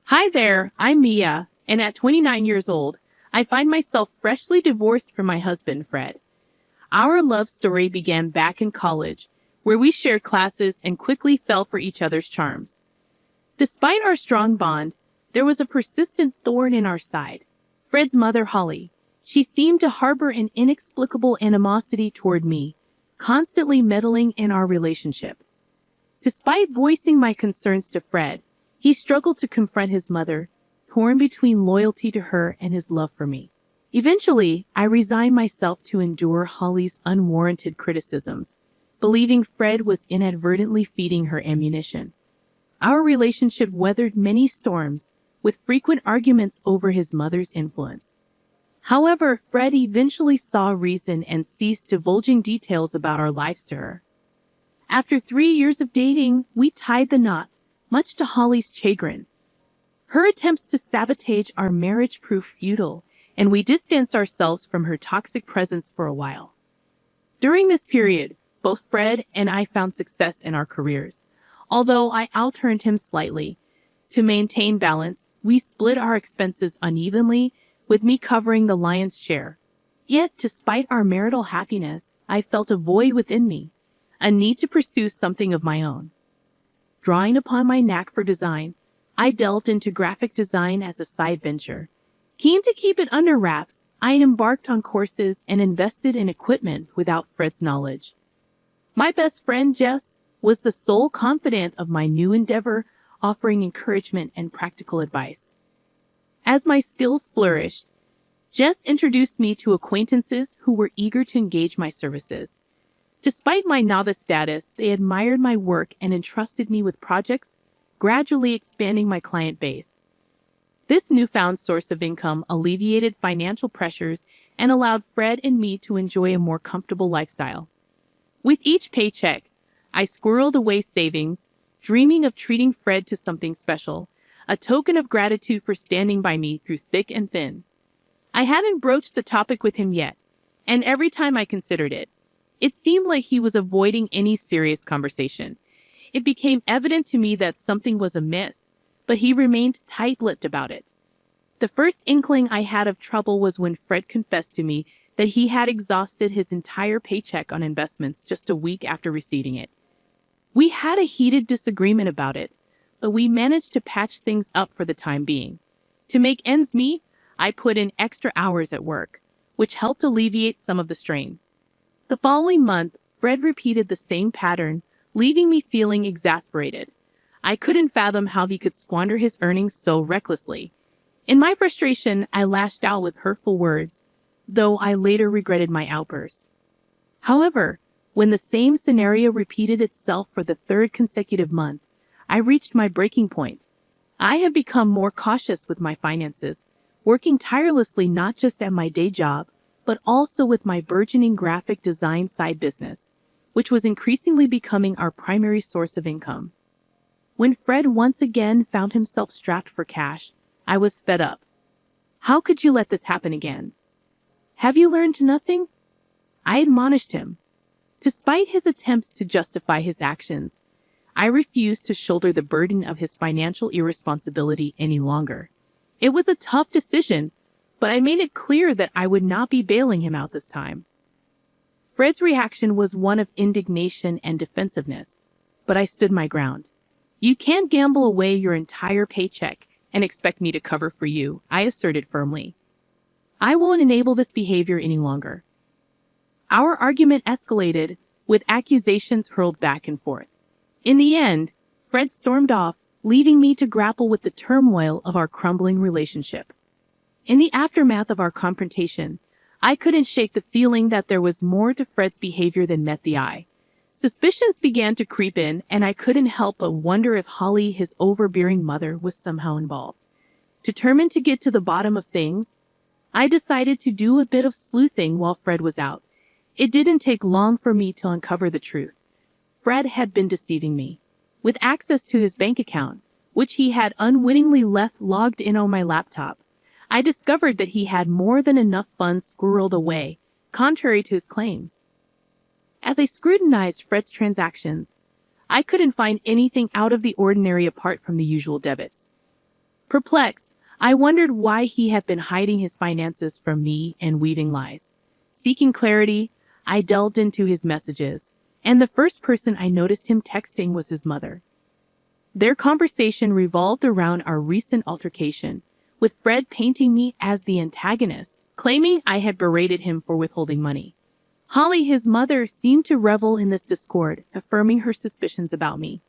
Hi there, I'm Mia, and at 29 years old, I find myself freshly divorced from my husband, Fred. Our love story began back in college, where we shared classes and quickly fell for each other's charms. Despite our strong bond, there was a persistent thorn in our side. Fred's mother, Holly. She seemed to harbor an inexplicable animosity toward me, constantly meddling in our relationship. Despite voicing my concerns to Fred, he struggled to confront his mother, torn between loyalty to her and his love for me. Eventually, I resigned myself to endure Holly's unwarranted criticisms, believing Fred was inadvertently feeding her ammunition. Our relationship weathered many storms, with frequent arguments over his mother's influence. However, Fred eventually saw reason and ceased divulging details about our lives to her. After 3 years of dating, we tied the knot, much to Holly's chagrin. Her attempts to sabotage our marriage proved futile, and we distanced ourselves from her toxic presence for a while. During this period, both Fred and I found success in our careers. Although I outearned him slightly, to maintain balance, we split our expenses unevenly, with me covering the lion's share. Yet, despite our marital happiness, I felt a void within me, a need to pursue something of my own. Drawing upon my knack for design, I delved into graphic design as a side venture. Keen to keep it under wraps, I embarked on courses and invested in equipment without Fred's knowledge. My best friend, Jess, was the sole confidant of my new endeavor, offering encouragement and practical advice. As my skills flourished, Jess introduced me to acquaintances who were eager to engage my services. Despite my novice status, they admired my work and entrusted me with projects, gradually expanding my client base. This newfound source of income alleviated financial pressures and allowed Fred and me to enjoy a more comfortable lifestyle. With each paycheck, I squirreled away savings, dreaming of treating Fred to something special, a token of gratitude for standing by me through thick and thin. I hadn't broached the topic with him yet, and every time I considered it, it seemed like he was avoiding any serious conversation. It became evident to me that something was amiss, but he remained tight-lipped about it. The first inkling I had of trouble was when Fred confessed to me that he had exhausted his entire paycheck on investments just a week after receiving it. We had a heated disagreement about it, but we managed to patch things up for the time being. To make ends meet, I put in extra hours at work, which helped alleviate some of the strain. The following month, Fred repeated the same pattern, leaving me feeling exasperated. I couldn't fathom how he could squander his earnings so recklessly. In my frustration, I lashed out with hurtful words, though I later regretted my outburst. However, when the same scenario repeated itself for the third consecutive month, I reached my breaking point. I had become more cautious with my finances, working tirelessly not just at my day job, but also with my burgeoning graphic design side business, which was increasingly becoming our primary source of income. When Fred once again found himself strapped for cash, I was fed up. How could you let this happen again? Have you learned nothing? I admonished him. Despite his attempts to justify his actions, I refused to shoulder the burden of his financial irresponsibility any longer. It was a tough decision, but I made it clear that I would not be bailing him out this time. Fred's reaction was one of indignation and defensiveness, but I stood my ground. You can't gamble away your entire paycheck and expect me to cover for you, I asserted firmly. I won't enable this behavior any longer. Our argument escalated, with accusations hurled back and forth. In the end, Fred stormed off, leaving me to grapple with the turmoil of our crumbling relationship. In the aftermath of our confrontation, I couldn't shake the feeling that there was more to Fred's behavior than met the eye. Suspicions began to creep in, and I couldn't help but wonder if Holly, his overbearing mother, was somehow involved. Determined to get to the bottom of things, I decided to do a bit of sleuthing while Fred was out. It didn't take long for me to uncover the truth. Fred had been deceiving me. With access to his bank account, which he had unwittingly left logged in on my laptop, I discovered that he had more than enough funds squirreled away, contrary to his claims. As I scrutinized Fred's transactions, I couldn't find anything out of the ordinary apart from the usual debits. Perplexed, I wondered why he had been hiding his finances from me and weaving lies. Seeking clarity, I delved into his messages, and the first person I noticed him texting was his mother. Their conversation revolved around our recent altercation, with Fred painting me as the antagonist, claiming I had berated him for withholding money. Holly, his mother, seemed to revel in this discord, affirming her suspicions about me.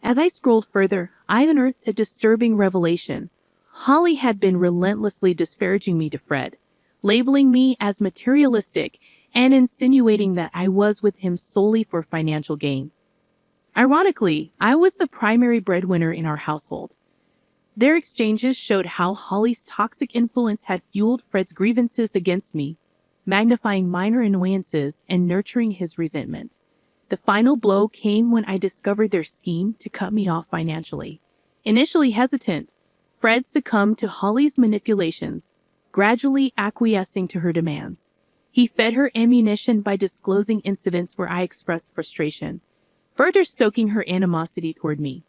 As I scrolled further, I unearthed a disturbing revelation. Holly had been relentlessly disparaging me to Fred, labeling me as materialistic and insinuating that I was with him solely for financial gain. Ironically, I was the primary breadwinner in our household. Their exchanges showed how Holly's toxic influence had fueled Fred's grievances against me, magnifying minor annoyances and nurturing his resentment. The final blow came when I discovered their scheme to cut me off financially. Initially hesitant, Fred succumbed to Holly's manipulations, gradually acquiescing to her demands. He fed her ammunition by disclosing incidents where I expressed frustration, further stoking her animosity toward me.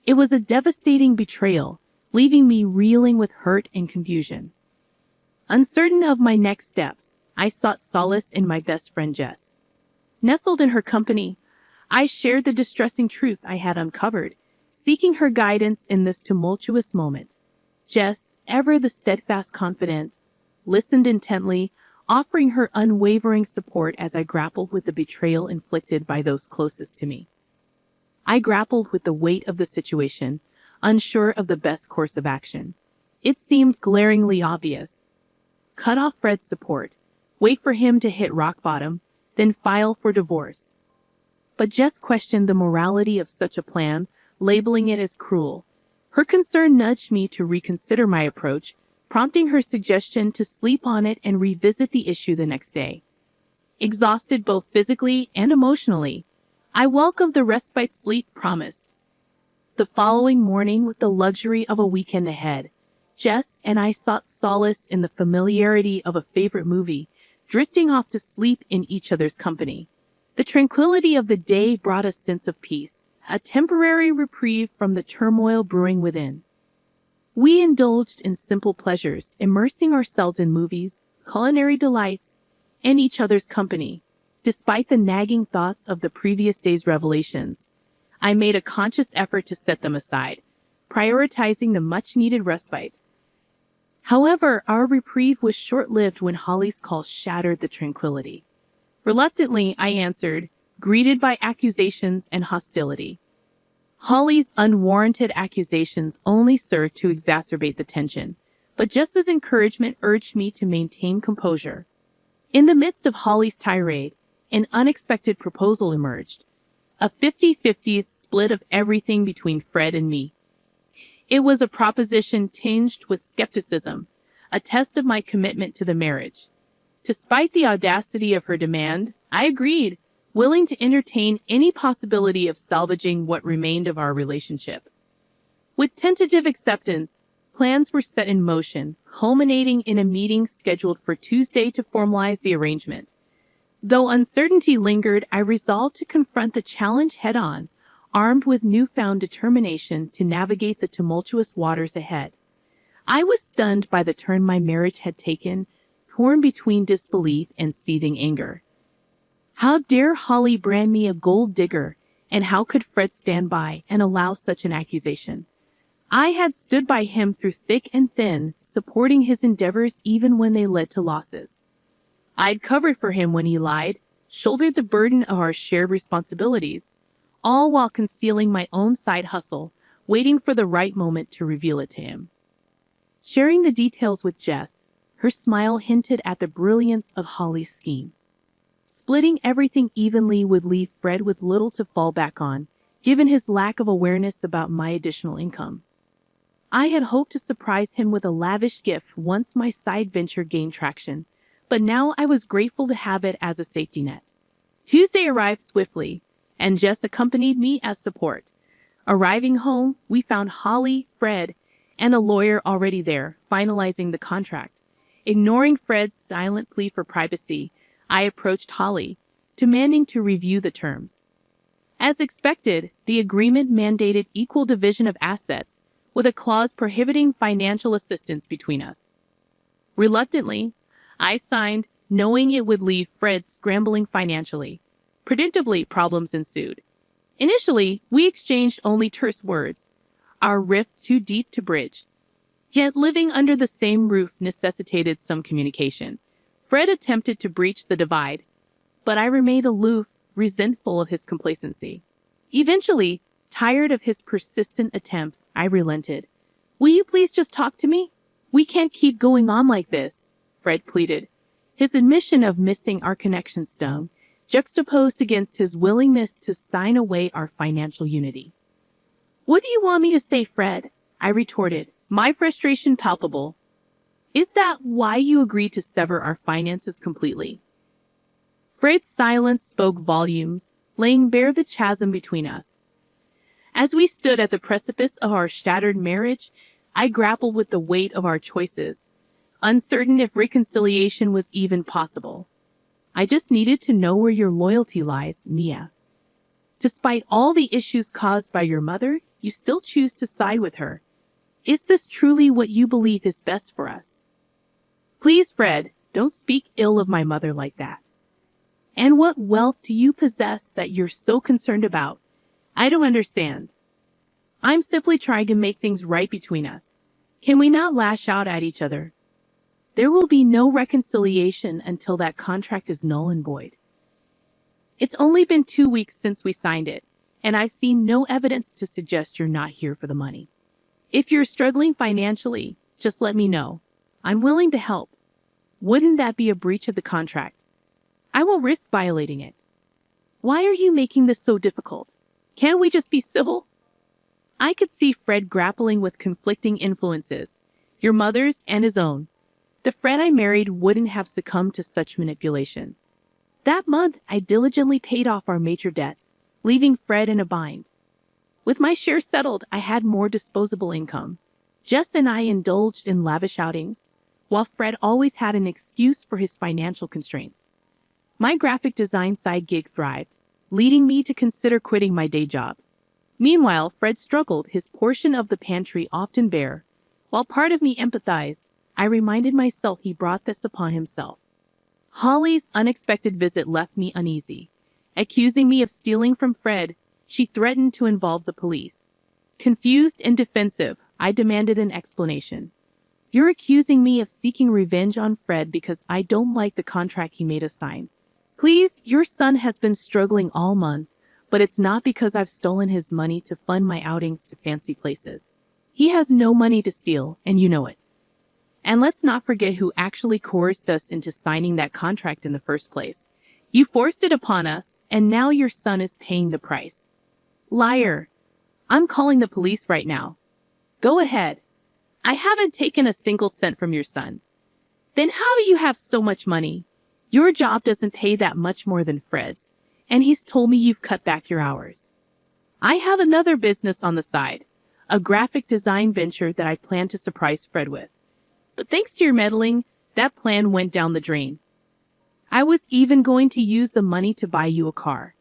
It was a devastating betrayal, leaving me reeling with hurt and confusion. Uncertain of my next steps, I sought solace in my best friend Jess. Nestled in her company, I shared the distressing truth I had uncovered, seeking her guidance in this tumultuous moment. Jess, ever the steadfast confidant, listened intently, offering her unwavering support as I grappled with the betrayal inflicted by those closest to me. I grappled with the weight of the situation, unsure of the best course of action. It seemed glaringly obvious. Cut off Fred's support, wait for him to hit rock bottom, then file for divorce. But Jess questioned the morality of such a plan, labeling it as cruel. Her concern nudged me to reconsider my approach, prompting her suggestion to sleep on it and revisit the issue the next day. Exhausted both physically and emotionally, I welcomed the respite sleep promised. The following morning, with the luxury of a weekend ahead, Jess and I sought solace in the familiarity of a favorite movie, drifting off to sleep in each other's company. The tranquility of the day brought a sense of peace, a temporary reprieve from the turmoil brewing within. We indulged in simple pleasures, immersing ourselves in movies, culinary delights, and each other's company. Despite the nagging thoughts of the previous day's revelations, I made a conscious effort to set them aside, prioritizing the much-needed respite. However, our reprieve was short-lived when Holly's call shattered the tranquility. Reluctantly, I answered, greeted by accusations and hostility. Holly's unwarranted accusations only served to exacerbate the tension, but Jess's encouragement urged me to maintain composure. In the midst of Holly's tirade, an unexpected proposal emerged, a 50-50 split of everything between Fred and me. It was a proposition tinged with skepticism, a test of my commitment to the marriage. Despite the audacity of her demand, I agreed, willing to entertain any possibility of salvaging what remained of our relationship. With tentative acceptance, plans were set in motion, culminating in a meeting scheduled for Tuesday to formalize the arrangement. Though uncertainty lingered, I resolved to confront the challenge head-on, armed with newfound determination to navigate the tumultuous waters ahead. I was stunned by the turn my marriage had taken, torn between disbelief and seething anger. How dare Holly brand me a gold digger, and how could Fred stand by and allow such an accusation? I had stood by him through thick and thin, supporting his endeavors even when they led to losses. I'd covered for him when he lied, shouldered the burden of our shared responsibilities, all while concealing my own side hustle, waiting for the right moment to reveal it to him. Sharing the details with Jess, her smile hinted at the brilliance of Holly's scheme. Splitting everything evenly would leave Fred with little to fall back on, given his lack of awareness about my additional income. I had hoped to surprise him with a lavish gift once my side venture gained traction, but now I was grateful to have it as a safety net. Tuesday arrived swiftly, and Jess accompanied me as support. Arriving home, we found Holly, Fred, and a lawyer already there, finalizing the contract. Ignoring Fred's silent plea for privacy, I approached Holly, demanding to review the terms. As expected, the agreement mandated equal division of assets, with a clause prohibiting financial assistance between us. Reluctantly, I signed, knowing it would leave Fred scrambling financially. Predictably, problems ensued. Initially, we exchanged only terse words, our rift too deep to bridge. Yet living under the same roof necessitated some communication. Fred attempted to breach the divide, but I remained aloof, resentful of his complacency. Eventually, tired of his persistent attempts, I relented. "Will you please just talk to me? We can't keep going on like this," Fred pleaded. His admission of missing our connection stung, juxtaposed against his willingness to sign away our financial unity. "What do you want me to say, Fred?" I retorted, my frustration palpable. "Is that why you agreed to sever our finances completely?" Fred's silence spoke volumes, laying bare the chasm between us. As we stood at the precipice of our shattered marriage, I grappled with the weight of our choices, uncertain if reconciliation was even possible. "I just needed to know where your loyalty lies, Mia. Despite all the issues caused by your mother, you still choose to side with her. Is this truly what you believe is best for us?" "Please, Fred, don't speak ill of my mother like that. And what wealth do you possess that you're so concerned about? I don't understand. I'm simply trying to make things right between us. Can we not lash out at each other? There will be no reconciliation until that contract is null and void. It's only been 2 weeks since we signed it, and I've seen no evidence to suggest you're not here for the money. If you're struggling financially, just let me know. I'm willing to help. Wouldn't that be a breach of the contract? I won't risk violating it. Why are you making this so difficult? Can't we just be civil?" I could see Fred grappling with conflicting influences, your mother's and his own. The Fred I married wouldn't have succumbed to such manipulation. That month, I diligently paid off our major debts, leaving Fred in a bind. With my share settled, I had more disposable income. Jess and I indulged in lavish outings, while Fred always had an excuse for his financial constraints. My graphic design side gig thrived, leading me to consider quitting my day job. Meanwhile, Fred struggled, his portion of the pantry often bare. While part of me empathized, I reminded myself he brought this upon himself. Holly's unexpected visit left me uneasy. Accusing me of stealing from Fred, she threatened to involve the police. Confused and defensive, I demanded an explanation. "You're accusing me of seeking revenge on Fred because I don't like the contract he made us sign. Please, your son has been struggling all month, but it's not because I've stolen his money to fund my outings to fancy places. He has no money to steal, and you know it. And let's not forget who actually coerced us into signing that contract in the first place. You forced it upon us, and now your son is paying the price." "Liar. I'm calling the police right now." "Go ahead. I haven't taken a single cent from your son." "Then how do you have so much money? Your job doesn't pay that much more than Fred's, and he's told me you've cut back your hours." "I have another business on the side, a graphic design venture that I plan to surprise Fred with. But thanks to your meddling, that plan went down the drain. I was even going to use the money to buy you a car."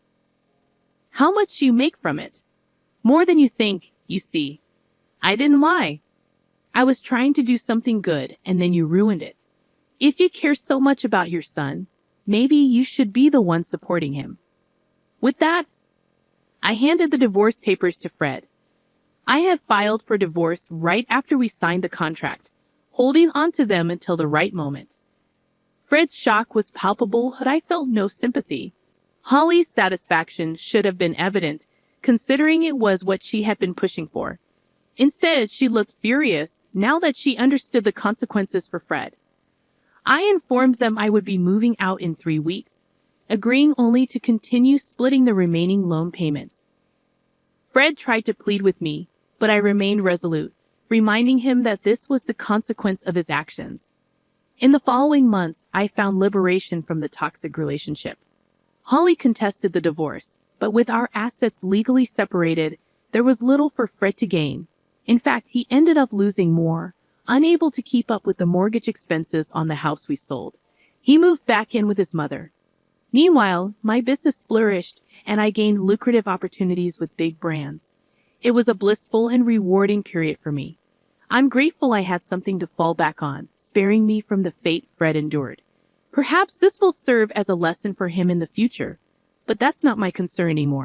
"How much do you make from it?" "More than you think, you see. I didn't lie. I was trying to do something good, and then you ruined it. If you care so much about your son, maybe you should be the one supporting him." With that, I handed the divorce papers to Fred. I had filed for divorce right after we signed the contract, holding on to them until the right moment. Fred's shock was palpable, but I felt no sympathy. Holly's satisfaction should have been evident, considering it was what she had been pushing for. Instead, she looked furious now that she understood the consequences for Fred. I informed them I would be moving out in 3 weeks, agreeing only to continue splitting the remaining loan payments. Fred tried to plead with me, but I remained resolute, reminding him that this was the consequence of his actions. In the following months, I found liberation from the toxic relationship. Holly contested the divorce, but with our assets legally separated, there was little for Fred to gain. In fact, he ended up losing more, unable to keep up with the mortgage expenses on the house we sold. He moved back in with his mother. Meanwhile, my business flourished, and I gained lucrative opportunities with big brands. It was a blissful and rewarding period for me. I'm grateful I had something to fall back on, sparing me from the fate Fred endured. Perhaps this will serve as a lesson for him in the future, but that's not my concern anymore.